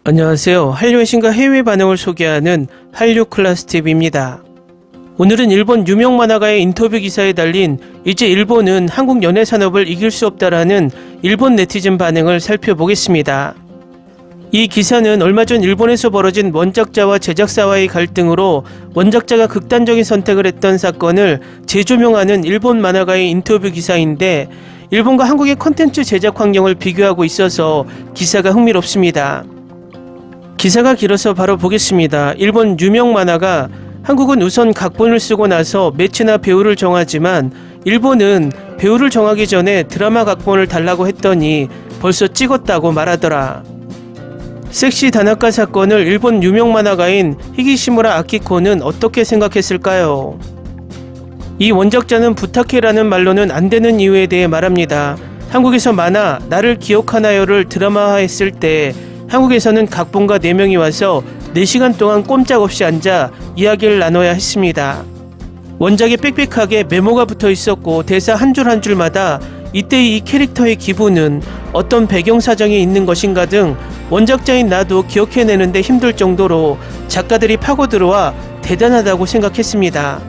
안녕하세요. 한류의 신과 해외 반응을 소개하는 한류 클래스TV입니다. 오늘은 일본 유명 만화가의 인터뷰 기사에 달린 이제 일본은 한국 연예 산업을 이길 수 없다라는 일본 네티즌 반응을 살펴보겠습니다. 이 기사는 얼마 전 일본에서 벌어진 원작자와 제작사와의 갈등으로 원작자가 극단적인 선택을 했던 사건을 재조명하는 일본 만화가의 인터뷰 기사인데, 일본과 한국의 콘텐츠 제작 환경을 비교하고 있어서 기사가 흥미롭습니다. 기사가 길어서 바로 보겠습니다. 일본 유명 만화가 한국은 우선 각본을 쓰고 나서 매체나 배우를 정하지만 일본은 배우를 정하기 전에 드라마 각본을 달라고 했더니 벌써 찍었다고 말하더라. 섹시 다나카 사건을 일본 유명 만화가인 히기시무라 아키코는 어떻게 생각했을까요? 이 원작자는 부탁해라는 말로는 안 되는 이유에 대해 말합니다. 한국에서 만화 나를 기억하나요를 드라마화했을 때 한국에서는 각본가 4명이 와서 4시간 동안 꼼짝없이 앉아 이야기를 나눠야 했습니다. 원작에 빽빽하게 메모가 붙어 있었고 대사 한 줄 한 줄마다 이때 이 캐릭터의 기분은 어떤 배경 사정이 있는 것인가 등 원작자인 나도 기억해내는데 힘들 정도로 작가들이 파고 들어와 대단하다고 생각했습니다.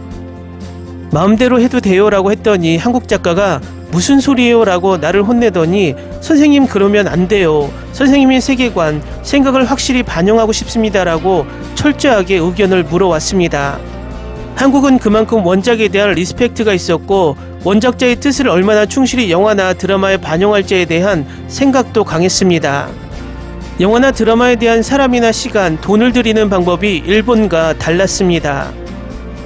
마음대로 해도 돼요 라고 했더니 한국 작가가 무슨 소리예요 라고 나를 혼내더니 선생님 그러면 안 돼요. 선생님의 세계관, 생각을 확실히 반영하고 싶습니다 라고 철저하게 의견을 물어왔습니다. 한국은 그만큼 원작에 대한 리스펙트가 있었고 원작자의 뜻을 얼마나 충실히 영화나 드라마에 반영할지에 대한 생각도 강했습니다. 영화나 드라마에 대한 사람이나 시간, 돈을 들이는 방법이 일본과 달랐습니다.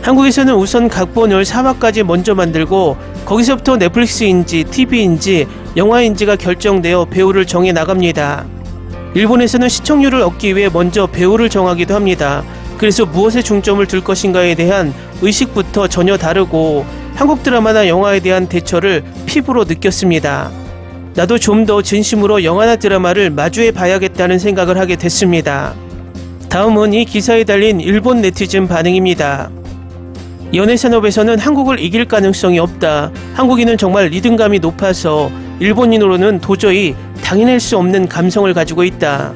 한국에서는 우선 각본을 3화까지 먼저 만들고 거기서부터 넷플릭스인지 TV인지 영화인지가 결정되어 배우를 정해 나갑니다. 일본에서는 시청률을 얻기 위해 먼저 배우를 정하기도 합니다. 그래서 무엇에 중점을 둘 것인가에 대한 의식부터 전혀 다르고 한국 드라마나 영화에 대한 대처를 피부로 느꼈습니다. 나도 좀 더 진심으로 영화나 드라마를 마주해 봐야겠다는 생각을 하게 됐습니다. 다음은 이 기사에 달린 일본 네티즌 반응입니다. 연예 산업에서는 한국을 이길 가능성이 없다. 한국인은 정말 리듬감이 높아서 일본인으로는 도저히 당해낼 수 없는 감성을 가지고 있다.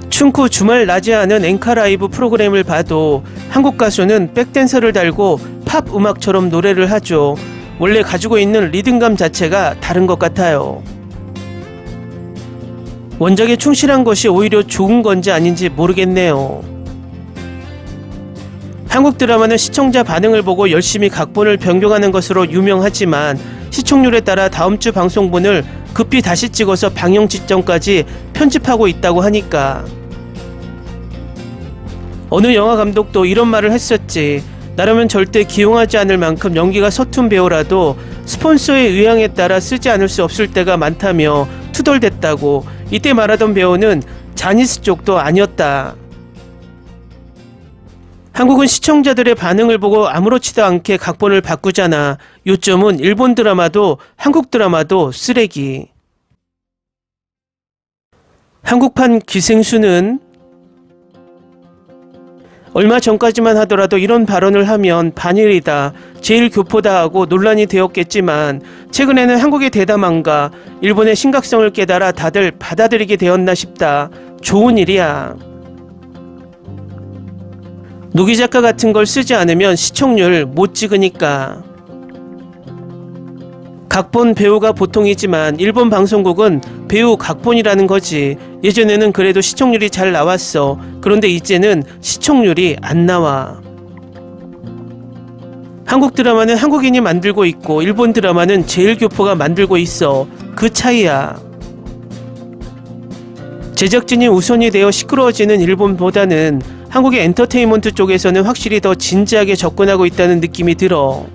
춘쿠 주말 낮에 하는 엔카 라이브 프로그램을 봐도 한국 가수는 백댄서를 달고 팝 음악처럼 노래를 하죠. 원래 가지고 있는 리듬감 자체가 다른 것 같아요. 원작에 충실한 것이 오히려 좋은 건지 아닌지 모르겠네요. 한국 드라마는 시청자 반응을 보고 열심히 각본을 변경하는 것으로 유명하지만 시청률에 따라 다음 주 방송분을 급히 다시 찍어서 방영 직전까지 편집하고 있다고 하니까. 어느 영화 감독도 이런 말을 했었지. 나라면 절대 기용하지 않을 만큼 연기가 서툰 배우라도 스폰서의 의향에 따라 쓰지 않을 수 없을 때가 많다며 투덜댔다고. 이때 말하던 배우는 자니스 쪽도 아니었다. 한국은 시청자들의 반응을 보고 아무렇지도 않게 각본을 바꾸잖아. 요점은 일본 드라마도 한국 드라마도 쓰레기. 한국판 기생수는 얼마 전까지만 하더라도 이런 발언을 하면 반일이다, 제일 교포다 하고 논란이 되었겠지만 최근에는 한국의 대담함과 일본의 심각성을 깨달아 다들 받아들이게 되었나 싶다. 좋은 일이야. 노기 작가 같은 걸 쓰지 않으면 시청률 못 찍으니까. 각본 배우가 보통이지만 일본 방송국은 배우 각본이라는 거지. 예전에는 그래도 시청률이 잘 나왔어. 그런데 이제는 시청률이 안 나와. 한국 드라마는 한국인이 만들고 있고 일본 드라마는 제일교포가 만들고 있어. 그 차이야. 제작진이 우선이 되어 시끄러워지는 일본보다는 한국의 엔터테인먼트 쪽에서는 확실히 더 진지하게 접근하고 있다는 느낌이 들어.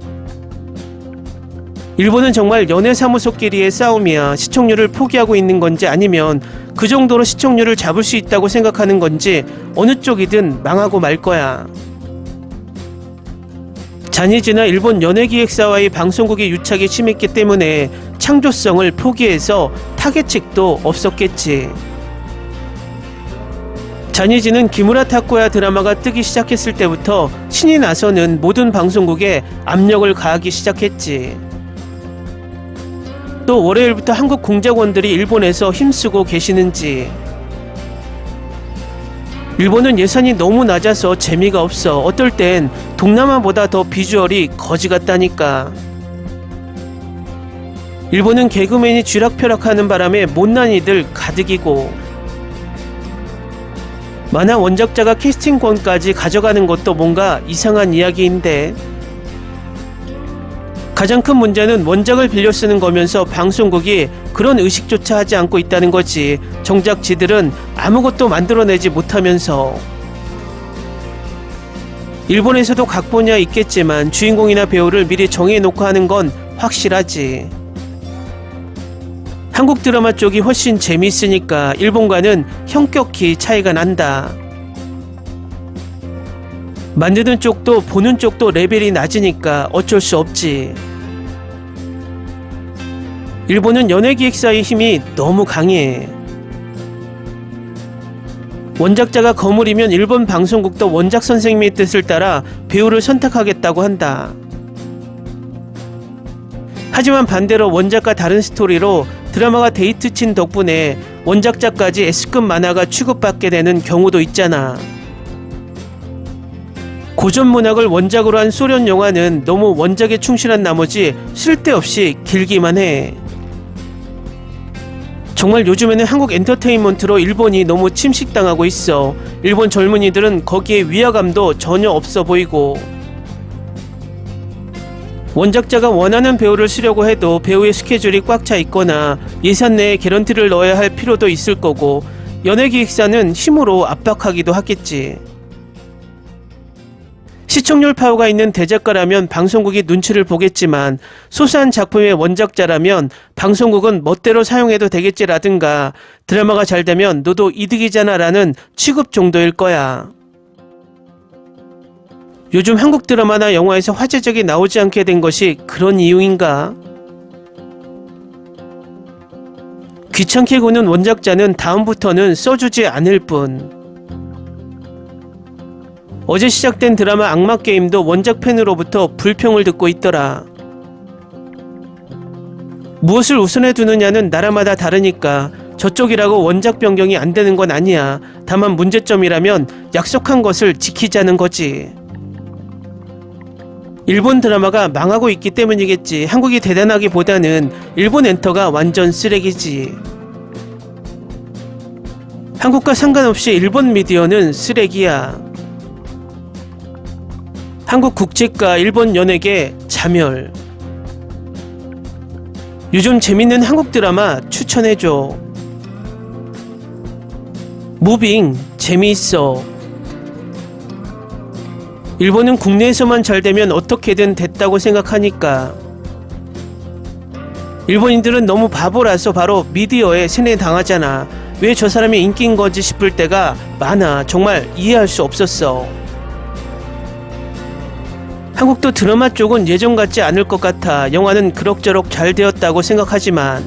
일본은 정말 연예사무소끼리의 싸움이야. 시청률을 포기하고 있는 건지 아니면 그 정도로 시청률을 잡을 수 있다고 생각하는 건지 어느 쪽이든 망하고 말 거야. 자니즈나 일본 연예기획사와의 방송국의 유착이 심했기 때문에 창조성을 포기해서 타겟책도 없었겠지. 자니즈는 기무라 타코야 드라마가 뜨기 시작했을 때부터 신이 나서는 모든 방송국에 압력을 가하기 시작했지. 또 월요일부터 한국 공작원들이 일본에서 힘쓰고 계시는지. 일본은 예산이 너무 낮아서 재미가 없어. 어떨 땐 동남아보다 더 비주얼이 거지 같다니까. 일본은 개그맨이 쥐락펴락하는 바람에 못난 이들 가득이고, 만화 원작자가 캐스팅권까지 가져가는 것도 뭔가 이상한 이야기인데, 가장 큰 문제는 원작을 빌려 쓰는 거면서 방송국이 그런 의식조차 하지 않고 있다는 거지. 정작 지들은 아무것도 만들어내지 못하면서. 일본에서도 각 분야 있겠지만 주인공이나 배우를 미리 정해놓고 하는 건 확실하지. 한국 드라마 쪽이 훨씬 재미있으니까 일본과는 현격히 차이가 난다. 만드는 쪽도 보는 쪽도 레벨이 낮으니까 어쩔 수 없지. 일본은 연예기획사의 힘이 너무 강해. 원작자가 거물이면 일본 방송국도 원작 선생님의 뜻을 따라 배우를 선택하겠다고 한다. 하지만 반대로 원작과 다른 스토리로 드라마가 데이트 친 덕분에 원작자까지 S급 만화가 취급받게 되는 경우도 있잖아. 고전 문학을 원작으로 한 소련 영화는 너무 원작에 충실한 나머지 쓸데없이 길기만 해. 정말 요즘에는 한국 엔터테인먼트로 일본이 너무 침식당하고 있어. 일본 젊은이들은 거기에 위화감도 전혀 없어 보이고, 원작자가 원하는 배우를 쓰려고 해도 배우의 스케줄이 꽉 차 있거나 예산 내에 개런티를 넣어야 할 필요도 있을 거고, 연예기획사는 힘으로 압박하기도 하겠지. 시청률 파워가 있는 대작가라면 방송국이 눈치를 보겠지만 소소한 작품의 원작자라면 방송국은 멋대로 사용해도 되겠지라든가 드라마가 잘 되면 너도 이득이잖아 라는 취급 정도일 거야. 요즘 한국 드라마나 영화에서 화제작이 나오지 않게 된 것이 그런 이유인가? 귀찮게 구는 원작자는 다음부터는 써주지 않을 뿐. 어제 시작된 드라마 악마게임도 원작 팬으로부터 불평을 듣고 있더라. 무엇을 우선해 두느냐는 나라마다 다르니까 저쪽이라고 원작 변경이 안 되는 건 아니야. 다만 문제점이라면 약속한 것을 지키자는 거지. 일본 드라마가 망하고 있기 때문이겠지. 한국이 대단하기보다는 일본 엔터가 완전 쓰레기지. 한국과 상관없이 일본 미디어는 쓰레기야. 한국 국제가 일본 연예계 자멸. 요즘 재밌는 한국 드라마 추천해줘. 무빙 재미있어. 일본은 국내에서만 잘 되면 어떻게든 됐다고 생각하니까. 일본인들은 너무 바보라서 바로 미디어에 세뇌당하잖아. 왜 저 사람이 인기인 거지 싶을 때가 많아. 정말 이해할 수 없었어. 한국도 드라마 쪽은 예전 같지 않을 것 같아. 영화는 그럭저럭 잘 되었다고 생각하지만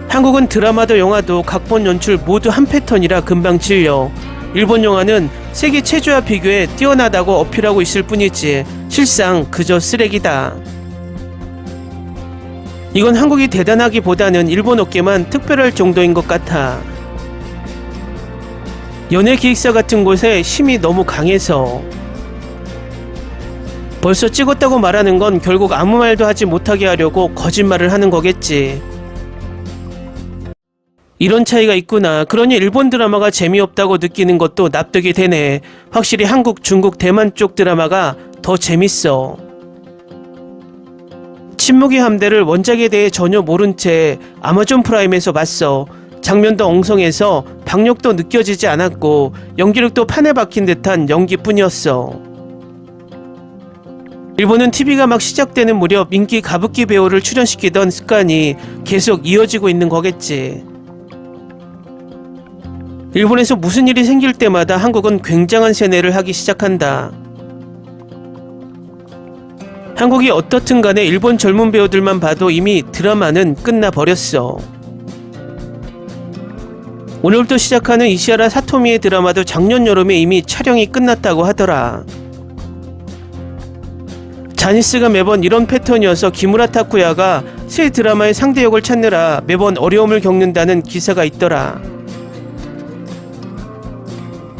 한국은 드라마도 영화도 각본 연출 모두 한 패턴이라 금방 질려. 일본 영화는 세계 최저와 비교해 뛰어나다고 어필하고 있을 뿐이지 실상 그저 쓰레기다. 이건 한국이 대단하기보다는 일본 어깨만 특별할 정도인 것 같아. 연예기획사 같은 곳에 힘이 너무 강해서. 벌써 찍었다고 말하는 건 결국 아무 말도 하지 못하게 하려고 거짓말을 하는 거겠지. 이런 차이가 있구나. 그러니 일본 드라마가 재미없다고 느끼는 것도 납득이 되네. 확실히 한국, 중국, 대만 쪽 드라마가 더 재밌어. 침묵의 함대를 원작에 대해 전혀 모른 채 아마존 프라임에서 봤어. 장면도 엉성해서 박력도 느껴지지 않았고 연기력도 판에 박힌 듯한 연기뿐이었어. 일본은 TV가 막 시작되는 무렵 인기 가부키 배우를 출연시키던 습관이 계속 이어지고 있는 거겠지. 일본에서 무슨 일이 생길 때마다 한국은 굉장한 세뇌를 하기 시작한다. 한국이 어떻든 간에 일본 젊은 배우들만 봐도 이미 드라마는 끝나버렸어. 오늘부터 시작하는 이시하라 사토미의 드라마도 작년 여름에 이미 촬영이 끝났다고 하더라. 자니스가 매번 이런 패턴이어서 기무라 타쿠야가 새 드라마의 상대 역을 찾느라 매번 어려움을 겪는다는 기사가 있더라.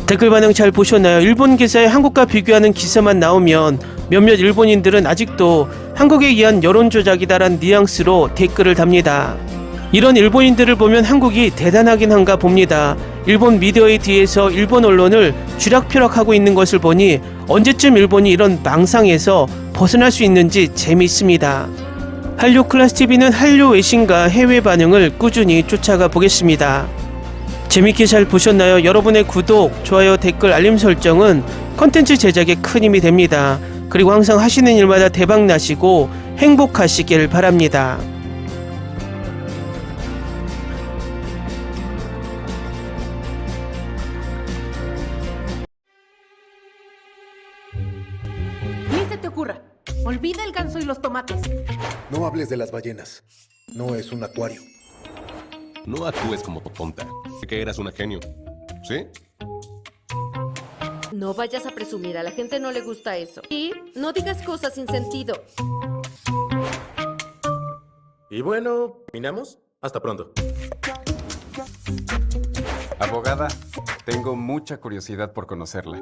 댓글 반응 잘 보셨나요? 일본 기사에 한국과 비교하는 기사만 나오면 몇몇 일본인들은 아직도 한국에 의한 여론 조작이다란 뉘앙스로 댓글을 답니다. 이런 일본인들을 보면 한국이 대단하긴 한가 봅니다. 일본 미디어에 뒤에서 일본 언론을 쥐락펴락하고 있는 것을 보니 언제쯤 일본이 이런 망상에서 벗어날 수 있는지 재미있습니다. 한류 클래스TV는 한류 외신과 해외 반응을 꾸준히 쫓아가 보겠습니다. 재밌게 잘 보셨나요? 여러분의 구독, 좋아요, 댓글, 알림 설정은 컨텐츠 제작에 큰 힘이 됩니다. 그리고 항상 하시는 일마다 대박 나시고 행복하시길 바랍니다. Ni se te ocurra. Olvida el ganso y los tomates. No hables de las ballenas. No es un acuario. No actúes como tonta. Que eras una genio. ¿Sí? No vayas a presumir, a la gente no le gusta eso. Y no digas cosas sin sentido. Y bueno, ¿terminamos? Hasta pronto. Abogada, tengo mucha curiosidad por conocerla.